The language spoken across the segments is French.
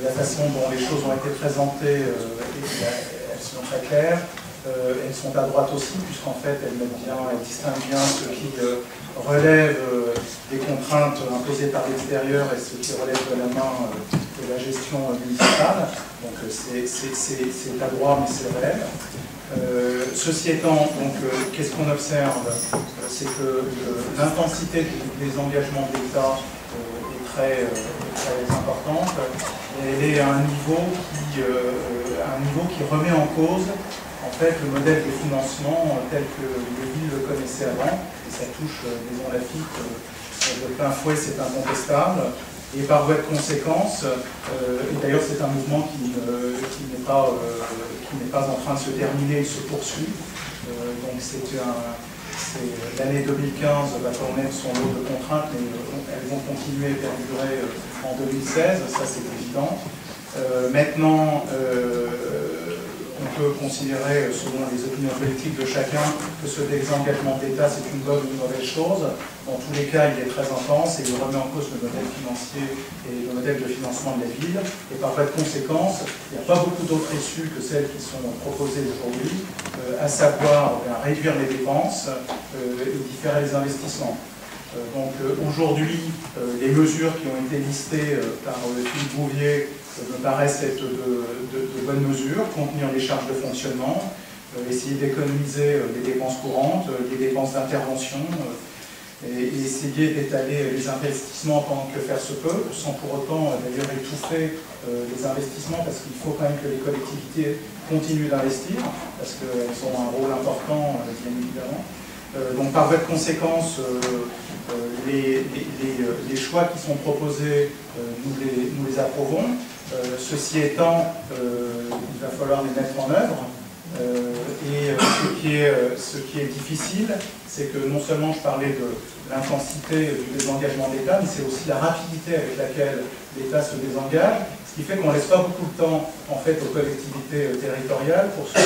La façon dont les choses ont été présentées, elles sont très claires. Elles sont à droite aussi, puisqu'en fait elles distinguent bien ce qui relève des contraintes imposées par l'extérieur et ce qui relève de la main de la gestion municipale. Donc c'est à droite, mais c'est réel. Ceci étant, qu'est-ce qu'on observe? C'est que l'intensité des engagements de l'État est très importante. Et elle est à un niveau qui remet en cause en fait le modèle de financement tel que les villes le connaissaient avant. Et ça touche, disons, la FIC de plein fouet, c'est incontestable. Et par voie de conséquence, et d'ailleurs c'est un mouvement qui n'est pas en train de se terminer, il se poursuit. Donc l'année 2015 va connaître son lot de contraintes, mais elles vont continuer à perdurer en 2016, ça c'est évident. Maintenant, on peut considérer, selon les opinions politiques de chacun, que ce désengagement de l'État c'est une bonne ou une mauvaise chose. Dans tous les cas, il est très intense et il remet en cause le modèle financier et le modèle de financement de la ville. Et par voie de conséquence, il n'y a pas beaucoup d'autres issues que celles qui sont proposées aujourd'hui, à savoir réduire les dépenses et différer les investissements. Donc aujourd'hui, les mesures qui ont été listées par Philippe Bouvier me paraissent être de bonnes mesures: contenir les charges de fonctionnement, essayer d'économiser les dépenses courantes, les dépenses d'intervention, et essayer d'étaler les investissements pendant que faire se peut, sans pour autant d'ailleurs étouffer les investissements, parce qu'il faut quand même que les collectivités continuent d'investir, parce qu'elles ont un rôle important, bien évidemment. Donc par voie de conséquence, les choix qui sont proposés, nous les approuvons. Ceci étant, il va falloir les mettre en œuvre. Et ce qui est difficile, c'est que non seulement je parlais de l'intensité du désengagement de l'État, mais c'est aussi la rapidité avec laquelle l'État se désengage, ce qui fait qu'on ne laisse pas beaucoup de temps en fait aux collectivités territoriales pour se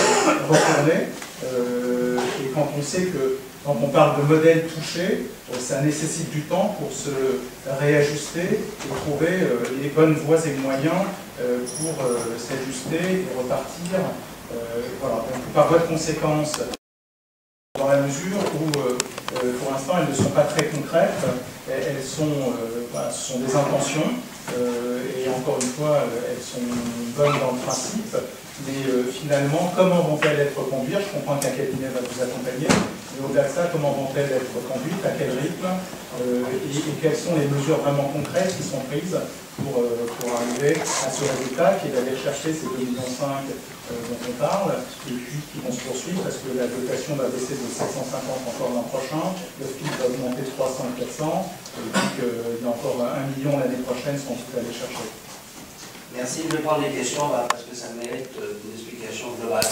retourner. Et quand on sait que quand on parle de modèle touché, ça nécessite du temps pour se réajuster et trouver les bonnes voies et moyens pour s'ajuster et repartir. Voilà. Donc, par voie de conséquence, dans la mesure où, pour l'instant, elles ne sont pas très concrètes, elles sont, ce sont des intentions, et encore une fois, elles sont bonnes dans le principe, mais finalement, comment vont-elles être conduites? Je comprends qu'un cabinet va vous accompagner, mais au-delà de ça, comment vont-elles être conduites, à quel rythme, et quelles sont les mesures vraiment concrètes qui sont prises pour arriver à ce résultat, qui est d'aller chercher ces 2,5 millions dont on parle, et puis qui vont se poursuivre, parce que la dotation va baisser de 750 encore l'an prochain, le FIC va augmenter de 300 et 400, et puis qu'il y a encore 1 million l'année prochaine, sans tout aller chercher. Merci, je vais prendre les questions parce que ça mérite une explication globale.